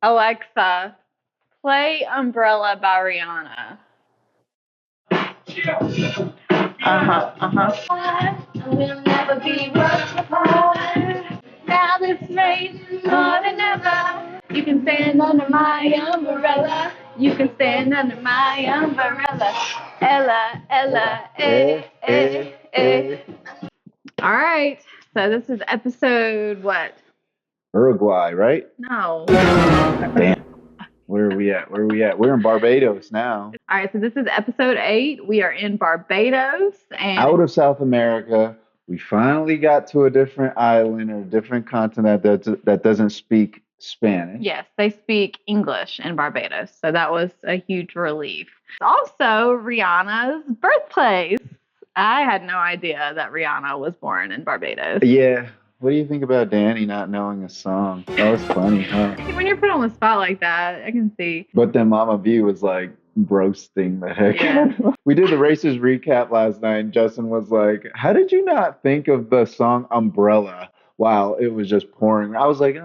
Alexa, play Umbrella by Rihanna. We'll never be worlds apart. Now this rain more than ever. You can stand under my umbrella. You can stand under my umbrella. Ella, Ella, eh, eh, eh. All right. So this is episode what? Uruguay, right? No. Damn. Where are we at? We're in Barbados now. All right. So this is episode 8. We are in Barbados and Out of South America. We finally got to a different island or a different continent that doesn't speak Spanish. yes, they speak English in Barbados. So that was a huge relief. It's also Rihanna's birthplace. I had no idea that Rihanna was born in Barbados. Yeah. What do you think about Danny not knowing a song? That was funny, huh? When you're put on the spot like that, I can see. But then Mama V was like roasting the heck. Yeah. We did the races recap last night, and Justin was like, "How did you not think of the song Umbrella while it was just pouring?" I was like,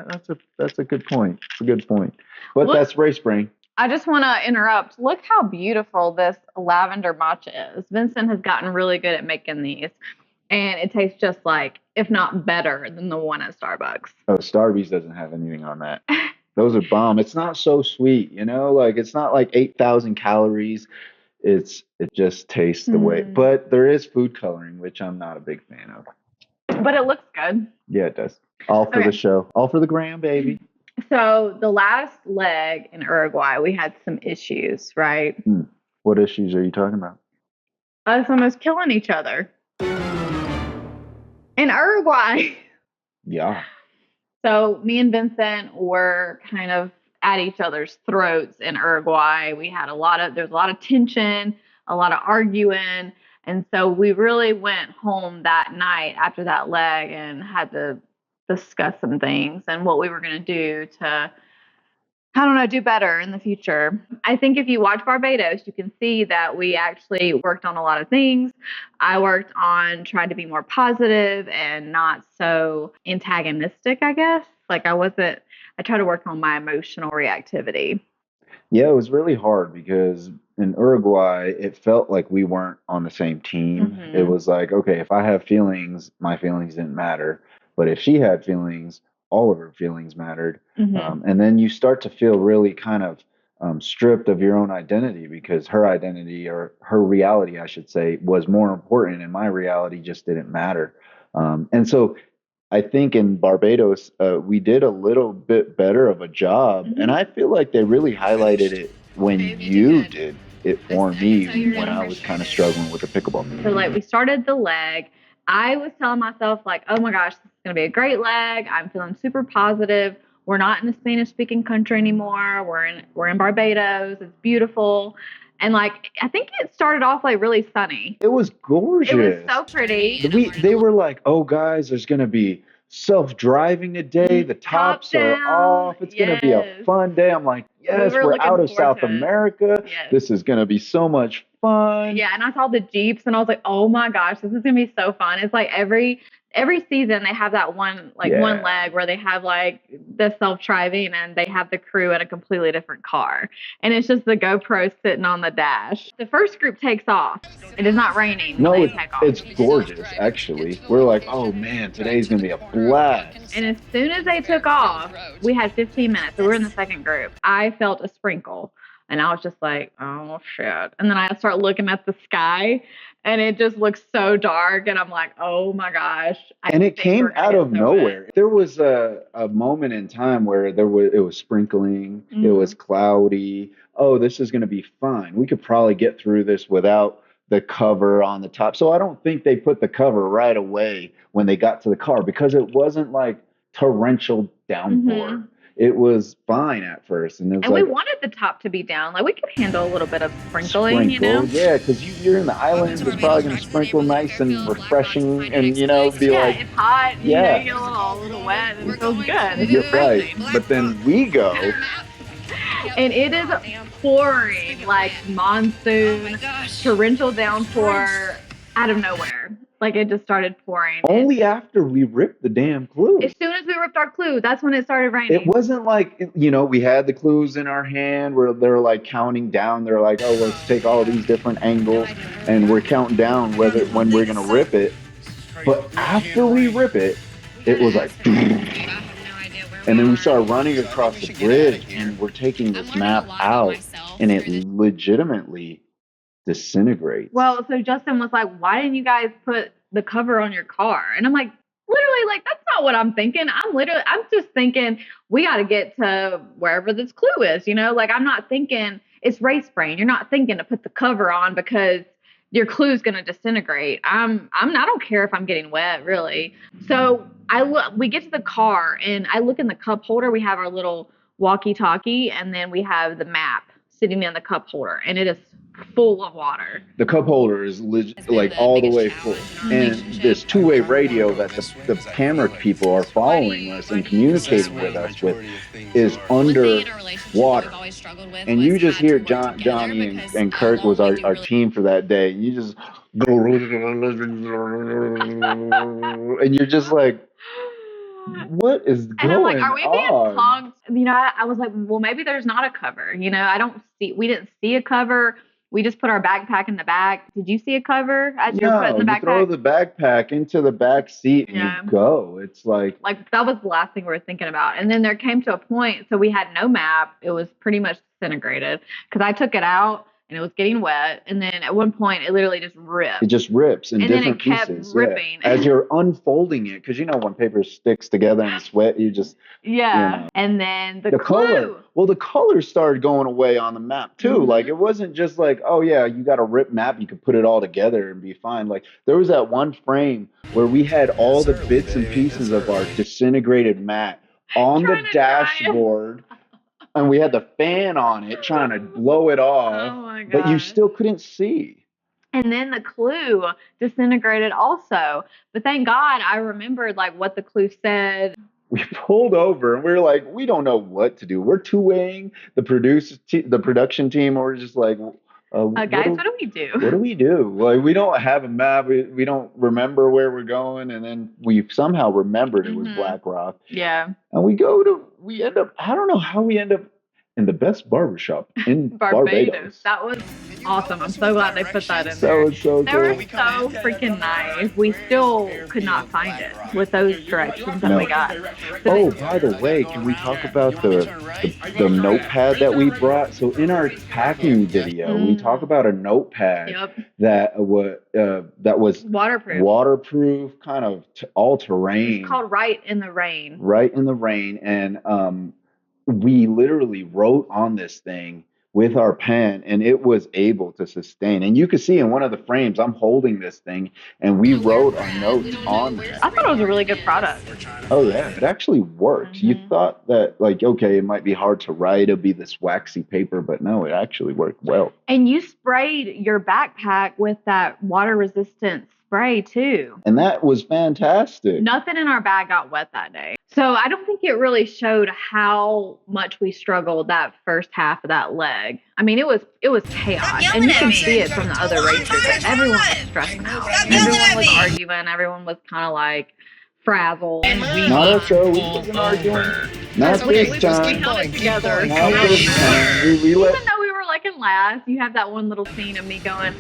"That's a good point. It's a good point." But Look, that's race brain. I just want to interrupt. Look how beautiful this lavender matcha is. Vincent has gotten really good at making these, and it tastes just like, if not better than the one at Starbucks. Oh, Starbucks doesn't have anything on that. Those are bomb. It's not so sweet, you know? Like it's not like 8,000 calories. It just tastes the way. But there is food coloring, which I'm not a big fan of. But it looks good. Yeah, it does. All for Okay. the show. All for the gram, baby. So the last leg in Uruguay, we had some issues, right? What issues are you talking about? Us almost killing each other in Uruguay. Yeah. So me and Vincent were kind of at each other's throats in Uruguay. There was a lot of tension, a lot of arguing. And so we really went home that night after that leg and had to discuss some things and what we were going to do to, I don't know, do better in the future. I think if you watch Barbados, you can see that we actually worked on a lot of things. I worked on trying to be more positive and not so antagonistic, I guess. Like I tried to work on my emotional reactivity. Yeah, it was really hard because in Uruguay, it felt like we weren't on the same team. Mhm. It was like, okay, if I have feelings, my feelings didn't matter. But if she had feelings, all of her feelings mattered. And then you start to feel really kind of stripped of your own identity because her identity or her reality, I should say, was more important and my reality just didn't matter. And so I think in Barbados, we did a little bit better of a job. And I feel like they really highlighted it when you did it for me when I was kind of struggling with the pickleball. So like we started the leg. I was telling myself like, oh my gosh, this is going to be a great leg. I'm feeling super positive. We're not in a Spanish speaking country anymore. We're in Barbados. It's beautiful. And like, I think it started off like really sunny. It was gorgeous. It was so pretty. They were like, oh guys, there's going to be self-driving today. The tops are off. It's going to be a fun day. I'm like, yes, we're out of South America. Yes. This is going to be so much fun. Yeah, and I saw the Jeeps and I was like, oh my gosh, this is going to be so fun. It's like every season they have that one leg where they have like the self-driving and they have the crew in a completely different car. And it's just the GoPro sitting on the dash. The first group takes off. It is not raining. No, when they take off. it's gorgeous, actually. We're like, oh man, today's going to be a blast. And as soon as they took off, we had 15 minutes. So we're in the second group. I felt a sprinkle. And I was just like, oh, shit. And then I start looking at the sky, and it just looks so dark. And I'm like, oh, my gosh. And it came out of nowhere. There was a moment in time where it was sprinkling. It was cloudy. Oh, this is going to be fine. We could probably get through this without the cover on the top. So I don't think they put the cover right away when they got to the car because it wasn't like torrential downpour. It was fine at first. And we wanted the top to be down. Like, we could handle a little bit of sprinkling, you know? Yeah, because you're in the islands. It's probably going to sprinkle nice and refreshing and, you know, be like... Yeah, it's hot. You know, you get a little wet and it feels good. It's refreshing. Right. But then we go... And it is pouring like monsoon, torrential downpour out of nowhere. Like it just started pouring. Only after we ripped the damn clue. As soon as we ripped our clue, that's when it started raining. It wasn't like, we had the clues in our hand where they're like counting down. They're like, oh, let's take all these different angles and we're counting down when we're going to rip it. But after we rip it, it was like, and then we started running across the bridge and we're taking this map out and it legitimately disintegrates. Well, so Justin was like, why didn't you guys put the cover on your car? And I'm like, literally, like, that's not what I'm thinking. I'm just thinking we got to get to wherever this clue is, like I'm not thinking it's race brain. You're not thinking to put the cover on because your clue's going to disintegrate. I don't care if I'm getting wet, really. So we get to the car and I look in the cup holder. We have our little walkie-talkie and then we have the map sitting in the cup holder and it is full of water. The cup holder is like all the way full. And this two-way radio that the camera people are following us and communicating with us with is under water. And you just hear Johnny and Kurt was our team for that day. And you just go, and you're just like, what is going on? And I'm like, are we being punked? I was like, well, maybe there's not a cover. We didn't see a cover. We just put our backpack in the back. Did you see a cover as you're putting the backpack? You throw the backpack into the back seat and you go. It's like that was the last thing we were thinking about. And then there came to a point, so we had no map. It was pretty much disintegrated because I took it out and it was getting wet. And then at one point, it literally just ripped. It just rips in different pieces. And then it kept ripping. Yeah. As you're unfolding it, because when paper sticks together and it's wet, you just... Yeah. And then the color. Well, the color started going away on the map, too. Mm-hmm. Like, it wasn't just like, oh, yeah, you got a ripped map. You could put it all together and be fine. Like, there was that one frame where we had all the bits and pieces of our disintegrated map on the dashboard. And we had the fan on it trying to blow it off. Oh my God. But you still couldn't see. And then the clue disintegrated also. But thank God I remembered what the clue said. We pulled over and we were like, we don't know what to do. We're two-waying the production team. Or we're just like, guys, what do we do? What do we do? Like, we don't have a map. We don't remember where we're going. And then we somehow remembered it was Black Rock. Yeah. And we end up, I don't know how we end up in the best barbershop in Barbados. That was awesome. I'm so glad they put that in there. That was so cool. They were so freaking nice. We still could not find it with those directions that we got. So by the way, can we talk about the notepad that we brought? So in our packing video, we talk about a notepad that was waterproof, kind of all terrain. It's called Right in the Rain. Right in the Rain, and we literally wrote on this thing with our pen and it was able to sustain. And you can see in one of the frames, I'm holding this thing and we wrote our notes on it. I thought it was a really good product. Oh yeah, it actually works. You thought that okay, it might be hard to write. It'll be this waxy paper, but no, it actually worked well. And you sprayed your backpack with that water resistant spray too. And that was fantastic. Nothing in our bag got wet that day. So I don't think it really showed how much we struggled that first half of that leg. I mean, it was chaos. And you can see it from the other racers. Everyone was stressing out. Everyone was arguing. Everyone was kind of frazzled. Not us, so we wasn't arguing. Not this time. We held it together. Not this time. Even though we were in last, you have that one little scene of me going,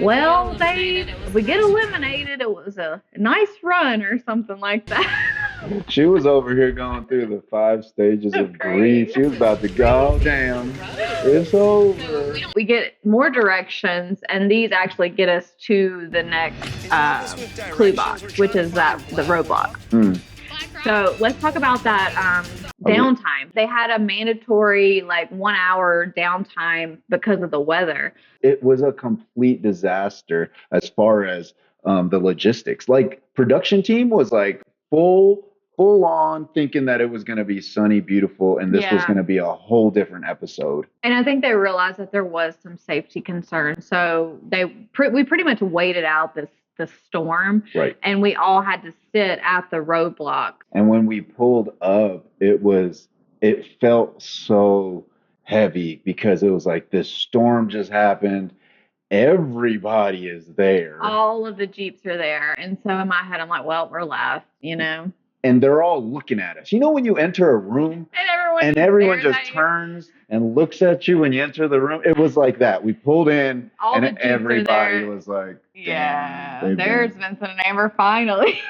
well, babe, if we get eliminated, it was a nice run or something like that. She was over here going through the 5 stages of grief. She was about to go down. It's over. We get more directions, and these actually get us to the next clue box, which is the roadblock. So let's talk about that downtime. They had a mandatory 1 hour downtime because of the weather. It was a complete disaster as far as the logistics. Production team was full on thinking that it was going to be sunny, beautiful, and this was going to be a whole different episode. And I think they realized that there was some safety concern. So we pretty much waited out the storm. Right. And we all had to sit at the roadblock. And when we pulled up, it felt so heavy because it was this storm just happened everybody is there. All of the Jeeps are there. And so in my head, I'm like, well, we're last, you know? And they're all looking at us. You know, when you enter a room and everyone just turns and looks at you when you enter the room? It was like that. We pulled in and everybody was like, damn, there's Vincent and Amber finally.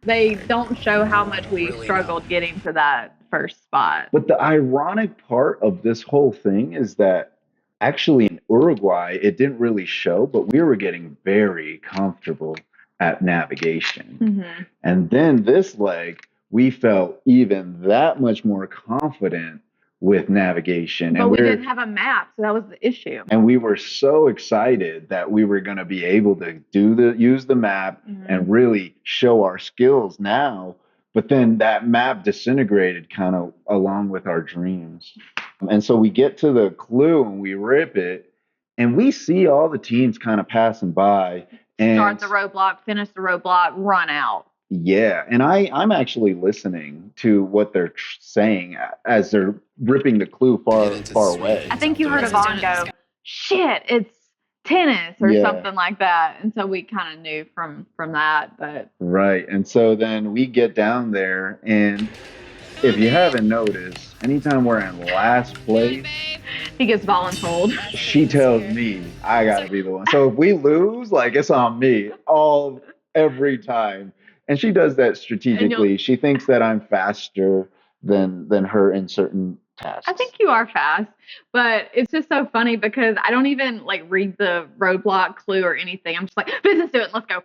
They don't show how much we struggled getting to that first spot. But the ironic part of this whole thing is that actually in Uruguay, it didn't really show, but we were getting very comfortable at navigation. Mm-hmm. And then this leg, we felt even that much more confident with navigation. But we didn't have a map, so that was the issue. And we were so excited that we were going to be able to use the map and really show our skills now. But then that map disintegrated kind of along with our dreams. And so we get to the clue and we rip it and we see all the teams kind of passing by. And start the roadblock, finish the roadblock, run out. Yeah. And I'm actually listening to what they're saying as they're ripping the clue far away. I think you heard Yvonne go, shit, it's tennis or something like that. And so we kind of knew from that. But right. And so then we get down there, and if you haven't noticed, anytime we're in last place, he gets voluntold. She tells me I gotta be the one. So if we lose, like, it's on me every time. And she does that strategically. She thinks that I'm faster than her in certain tasks. I think you are fast, but it's just so funny because I don't even like read the roadblock clue or anything. I'm just like, Vincent's doing it. Let's go.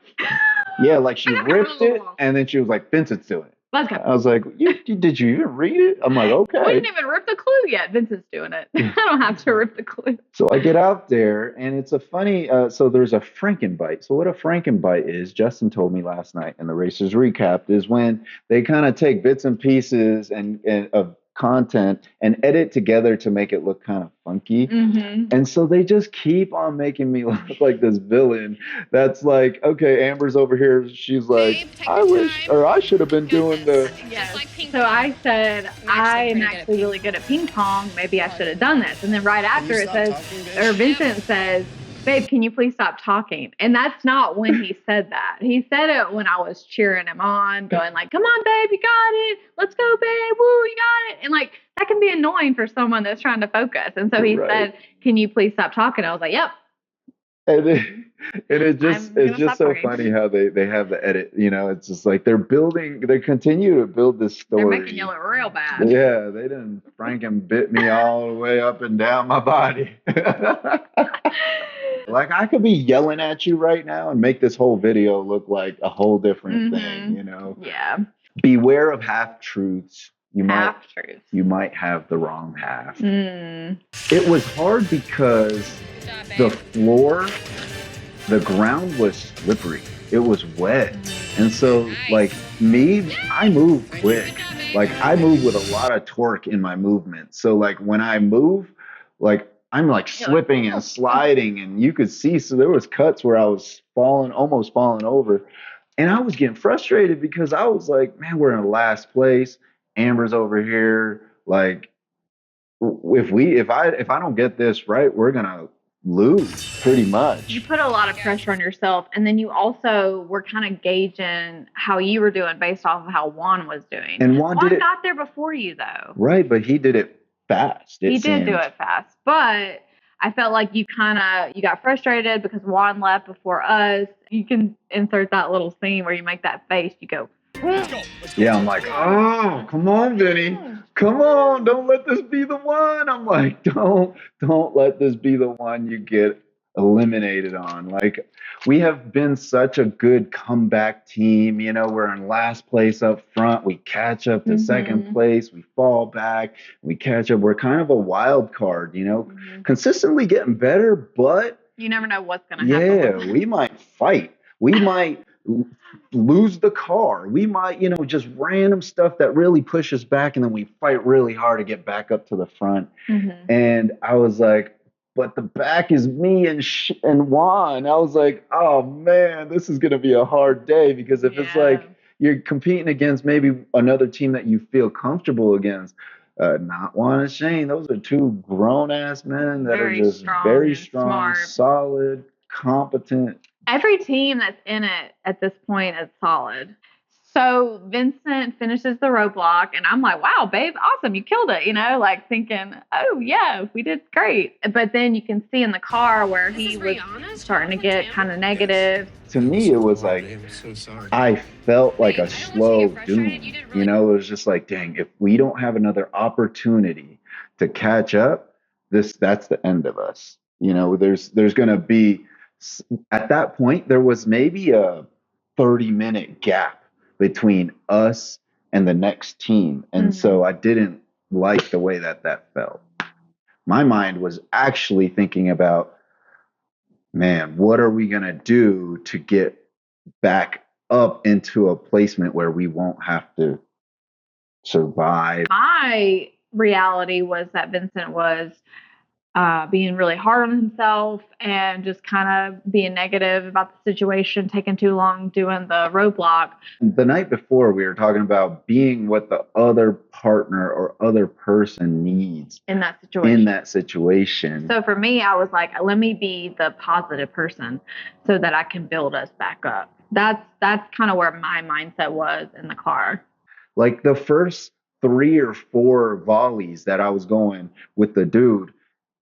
Yeah, like she ripped it, and then she was like, Vincent's doing it. Let's go. I was like, did you even read it? I'm like, okay. We didn't even rip the clue yet. Vincent's doing it. I don't have to rip the clue. So I get out there, and it's a funny, so there's a Frankenbite. So what a Frankenbite is, Justin told me last night in the Racers Recap, is when they kind of take bits and pieces and of content and edit together to make it look kind of funky. And so they just keep on making me look like this villain that's like, okay, Amber's over here, she's like, I wish, or I should have been doing the so I said, I am actually really good at ping pong, maybe I should have done this. And then right after it says, or Vincent says, babe, can you please stop talking? And that's not when he said that. He said it when I was cheering him on, going like, come on, babe, you got it. Let's go, babe. Woo, you got it. And like, that can be annoying for someone that's trying to focus. And so he said, can you please stop talking? I was like, yep. And it's just so funny how they have the edit, you know, it's just like they continue to build this story. They're making you look real bad. Yeah, they didn't Franken bit me all the way up and down my body. Like I could be yelling at you right now and make this whole video look like a whole different thing, you know? Yeah. Beware of half-truths. You Half-truths. might have the wrong half. It was hard because the floor, the ground was slippery. It was wet. And so like I move quick. Like I move with a lot of torque in my movement. So like when I move, like I'm like slipping and sliding, and you could see, so there was cuts where I was almost falling over. And I was getting frustrated because I was like, man, we're in last place. Amber's over here. Like if I don't get this right, we're gonna lose pretty much. You put a lot of pressure on yourself, and then you also were kind of gauging how you were doing based off of how Juan was doing. And Juan got there before you though. Right, but he did it fast. He did do it fast, but I felt like you got frustrated because Juan left before us. You can insert that little scene where you make that face. You go, let's go. Yeah, I'm like, oh, come on, Vinny. Come on, don't let this be the one. I'm like, don't let this be the one you get eliminated on. Like, we have been such a good comeback team. You know, we're in last place up front. We catch up to second place. We fall back. We catch up. We're kind of a wild card, you know, consistently getting better, but you never know what's going to happen. Yeah, we might fight. We might lose the car. We might, you know, just random stuff that really pushes back, and then we fight really hard to get back up to the front. And I was like, but the back is me and Juan. I was like, oh man, this is gonna be a hard day, because if it's like you're competing against maybe another team that you feel comfortable against, Not Juan and Shane. Those are two grown ass men that are Very just strong very and strong, smart. solid, competent. Every team that's in it at this point is solid. So Vincent finishes the roadblock, and I'm like, wow, babe, awesome, you killed it, like thinking, oh, yeah, we did great. But then you can see in the car where he was starting to get kind of negative. To me, it was like, I felt like a slow doom. It was just like, dang, if we don't have another opportunity to catch up, that's the end of us. There's going to be, at that point, there was maybe a 30-minute gap between us and the next team. And so I didn't like the way that felt. My mind was actually thinking about, man, what are we going to do to get back up into a placement where we won't have to survive? My reality was that Vincent was being really hard on himself and just kind of being negative about the situation, taking too long doing the roadblock. The night before, we were talking about being what the other partner or other person needs in that situation. So for me, I was like, let me be the positive person so that I can build us back up. That's kind of where my mindset was in the car. Like the first 3 or 4 volleys that I was going with the dude,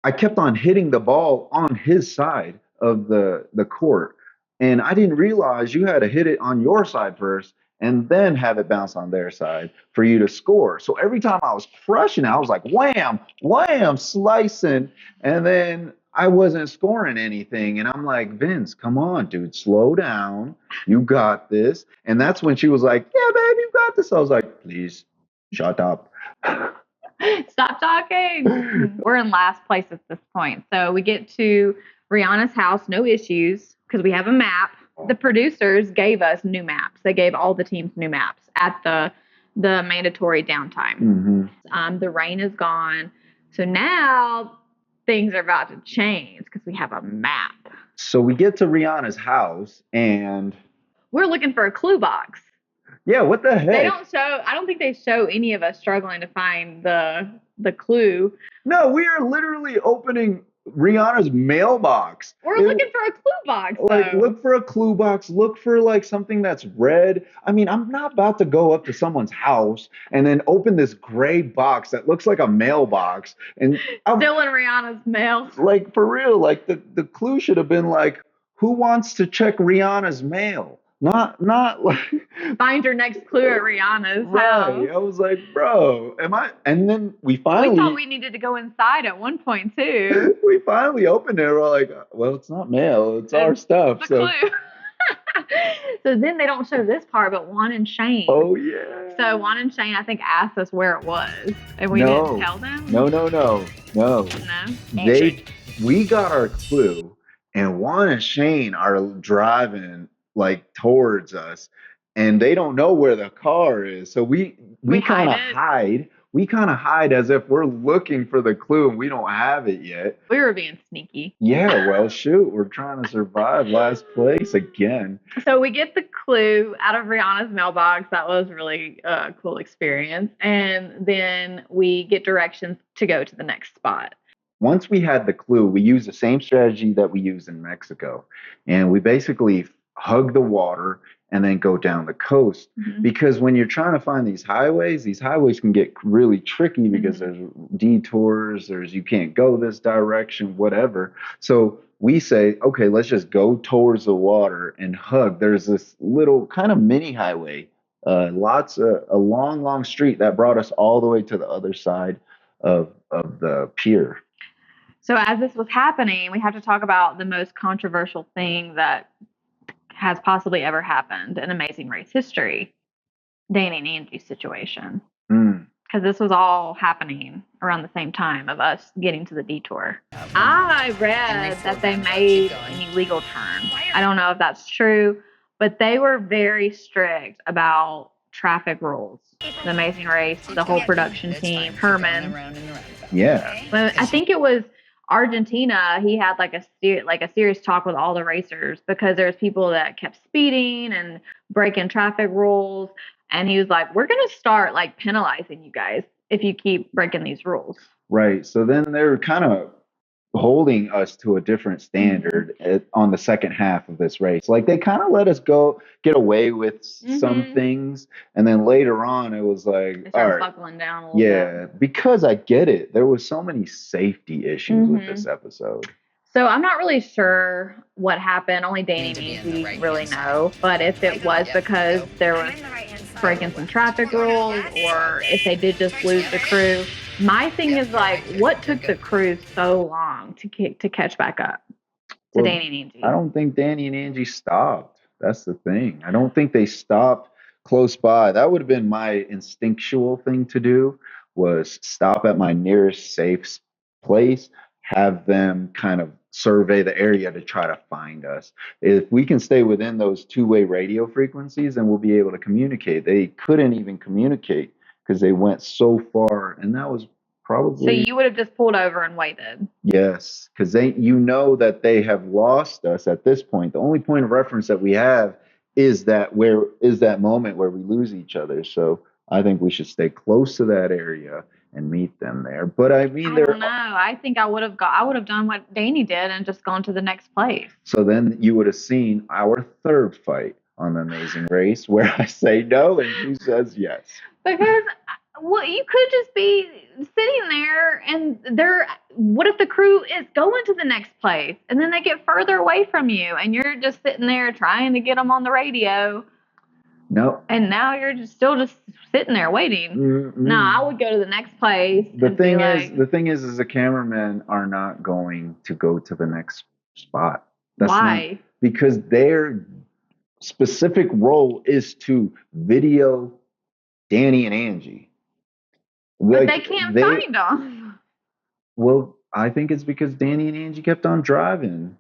I kept on hitting the ball on his side of the court. And I didn't realize you had to hit it on your side first and then have it bounce on their side for you to score. So every time I was crushing it, I was like, wham, wham, slicing. And then I wasn't scoring anything. And I'm like, Vince, come on, dude, slow down. You got this. And that's when she was like, yeah, babe, you got this. I was like, please, shut up. Stop talking. We're in last place at this point. So we get to Rihanna's house, no issues, because we have a map. The producers gave us new maps. They gave all the teams new maps at the mandatory downtime. The rain is gone. So now things are about to change because we have a map. So we get to Rihanna's house and we're looking for a clue box. Yeah, what the heck? They don't show. I don't think they show any of us struggling to find the clue. No, we are literally opening Rihanna's mailbox. We're looking for a clue box. Like, look for a clue box. Look for like something that's red. I mean, I'm not about to go up to someone's house and then open this gray box that looks like a mailbox and still in Rihanna's mail. Like for real, like the clue should have been like, who wants to check Rihanna's mail? Not like find your next clue at Rihanna's house. I was like, bro, am I? And then we thought we needed to go inside at one point too. We finally opened it. We're like, well, it's not mail, it's our stuff. Clue. So then they don't show this part, but Juan and Shane. Oh yeah. So Juan and Shane, I think, asked us where it was, and we didn't tell them. No. We got our clue, and Juan and Shane are driving like towards us, and they don't know where the car is. So we kind of hide. We kind of hide as if we're looking for the clue and we don't have it yet. We were being sneaky. Yeah, well, shoot, we're trying to survive last place again. So we get the clue out of Rihanna's mailbox. That was really a cool experience. And then we get directions to go to the next spot. Once we had the clue, we used the same strategy that we used in Mexico. And we basically hug the water and then go down the coast. Because when you're trying to find these highways can get really tricky because there's detours, you can't go this direction, whatever. So we say, okay, let's just go towards the water and hug. There's this little kind of mini highway, a long street that brought us all the way to the other side of the pier. So as this was happening, we have to talk about the most controversial thing that has possibly ever happened in Amazing Race history, Danny and Angie's situation. Because this was all happening around the same time of us getting to the detour. I read that they made an illegal turn. I don't know if that's true, but they were very strict about traffic rules. The Amazing Race, the whole production team, Herman. Yeah. But I think it was Argentina. He had like a serious talk with all the racers because there's people that kept speeding and breaking traffic rules. And he was like, we're going to start like penalizing you guys. if you keep breaking these rules. Right. So then they're kind of holding us to a different standard on the second half of this race. Like they kind of let us get away with some things, and then later on it was like, they started buckling down a little bit. Because I get it. There was so many safety issues with this episode. So I'm not really sure what happened. Only Danny and Angie really know. But if it was because there was breaking some traffic rules, or if they did just lose the crew. My thing is like, what took the crew so long to catch back up to Danny and Angie? I don't think Danny and Angie stopped. That's the thing. I don't think they stopped close by. That would have been my instinctual thing to do, was stop at my nearest safe place, have them kind of survey the area to try to find us. If we can stay within those two-way radio frequencies, then we'll be able to communicate. They couldn't even communicate because they went so far, and that was probably. So you would have just pulled over and waited. Yes, because that they have lost us at this point. The only point of reference that we have is that moment where we lose each other. So I think we should stay close to that area and meet them there. But I mean, I don't know. I think I would have done what Danny did and just gone to the next place. So then you would have seen our third fight on the Amazing Race, where I say no and she says yes. Because you could just be sitting there, and what if the crew is going to the next place, and then they get further away from you, and you're just sitting there trying to get them on the radio? No. And now you're still just sitting there waiting. No, I would go to the next place. The thing is the cameramen are not going to go to the next spot. Why? Because their specific role is to video Danny and Angie. But they can't find them. Well, I think it's because Danny and Angie kept on driving.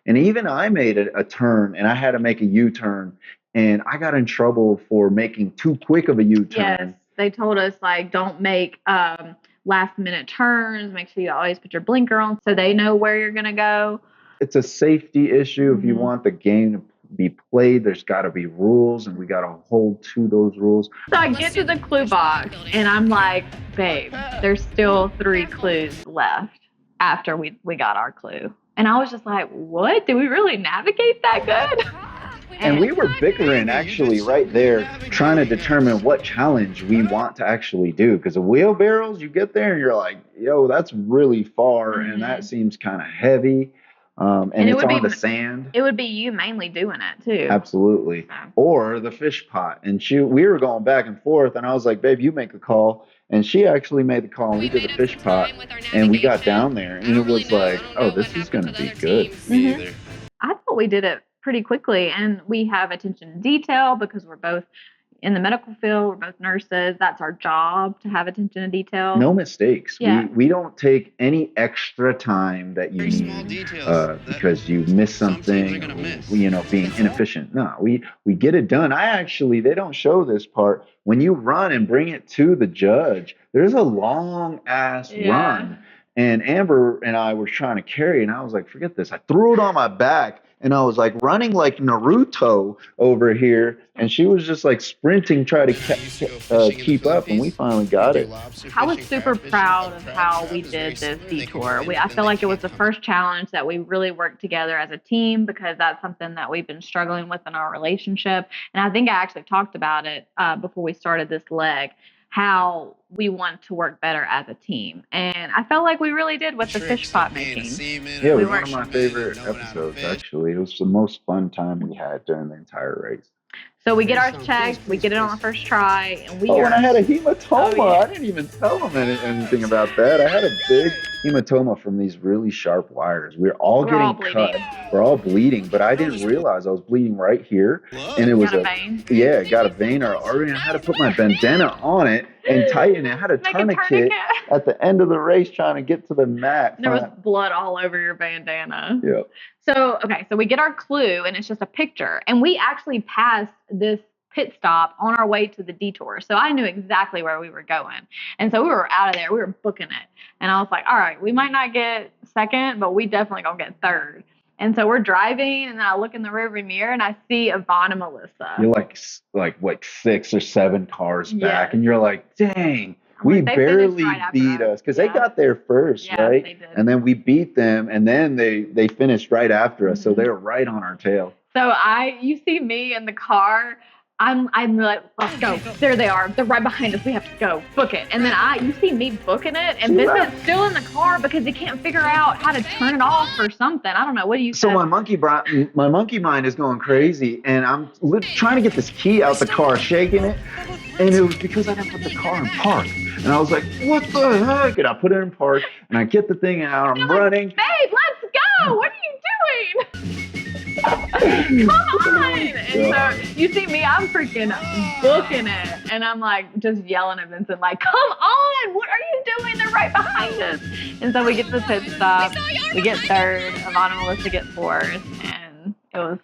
And even I made a turn, and I had to make a U-turn, and I got in trouble for making too quick of a U-turn. Yes, they told us, like, don't make last-minute turns. Make sure you always put your blinker on so they know where you're going to go. It's a safety issue. If you want the game to be played, there's got to be rules, and we got to hold to those rules. So I get to the clue box, and I'm like, babe, there's still 3 clues left after we got our clue. And I was just like, what? Did we really navigate that good? And we were bickering actually right there, trying to determine what challenge we want to actually do. Because the wheelbarrows, you get there and you're like, yo, that's really far, and that seems kind of heavy. And it's on the sand. It would be you mainly doing it too. Absolutely. Or the fish pot. And we were going back and forth, and I was like, babe, you make a call. And she actually made the call, and we did the fish pot, and we got down there, and it was like, oh, this is going to be good. I thought we did it pretty quickly, and we have attention to detail because we're both in the medical field. We're both nurses. That's our job, to have attention to detail. No mistakes. Yeah. We don't take any extra time that you need because you missed something, being inefficient. No, we get it done. They don't show this part. When you run and bring it to the judge, there's a long ass run. And Amber and I were trying to carry, and I was like, forget this. I threw it on my back, and I was like running like Naruto over here, and she was just like sprinting, trying to keep up, and we finally got it. I was super proud of how we did this detour. I feel like it was the first challenge that we really worked together as a team, because that's something that we've been struggling with in our relationship. And I think I actually talked about it before we started this leg, how we want to work better as a team. And I felt like we really did with the fish pot making. Yeah, it was one of my favorite episodes, actually. It was the most fun time we had during the entire race. So we get ours checked, we get it on the first try, and and I had a hematoma. I didn't even tell them anything about that. I had a big hematoma from these really sharp wires. We're all getting cut. We're all bleeding, but I didn't realize I was bleeding right here. And it was a vein. Yeah, it got a vein or artery, and I had to put my bandana on it and tighten it. I had a tourniquet at the end of the race trying to get to the mat. There was blood all over your bandana. Yeah. So we get our clue, and it's just a picture. And we actually passed this pit stop on our way to the detour. So I knew exactly where we were going. And so we were out of there. We were booking it. And I was like, all right, we might not get second, but we definitely going to get third. And so we're driving, and then I look in the rearview mirror, and I see Yvonne and Melissa. You're like 6 or 7 cars back, and you're like, dang. We They finished barely right after beat us because they got there first, right? They did. And then we beat them, and then they finished right after us, so Mm-hmm. they were right on our tail. So you see me in the car. I'm like, let's go. There they are. They're right behind us. We have to go. Book it. And then you see me booking it, and Vincent's still in the car because he can't figure out how to turn it off or something. I don't know. What do you say? So my monkey mind is going crazy, and I'm trying to get this key out the car, shaking it, and it was because I didn't put the car in park. And I was like, what the heck? And I put it in park, and I get the thing out. I'm running. Like, babe, let's go. What are you doing? Come on! And so you see me, I'm freaking booking it, and I'm like just yelling at Vincent, like, "Come on! What are you doing? They're right behind us!" And so we get to the pit stop. We get third. Ivana and Melissa get fourth, and it was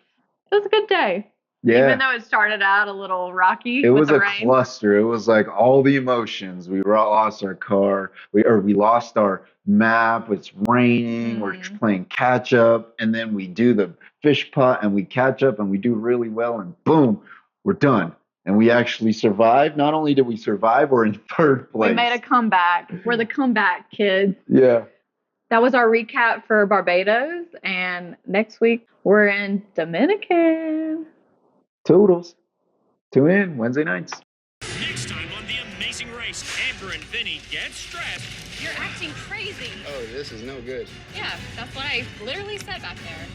a good day. Yeah. Even though it started out a little rocky. It was a rain. cluster. It was like all the emotions. We lost our car. We lost our map. It's raining. We're playing catch up, and then we do the fish pot, and we catch up, and we do really well, and boom, we're done. And we actually survived. Not only did we survive, we're in third place. We made a comeback. We're the comeback kids. Yeah. That was our recap for Barbados, and next week we're in Dominican. Toodles. Tune in Wednesday nights. Next time on The Amazing Race, Amber and Vinny get stressed. You're acting crazy. Oh, this is no good. Yeah, that's what I literally said back there.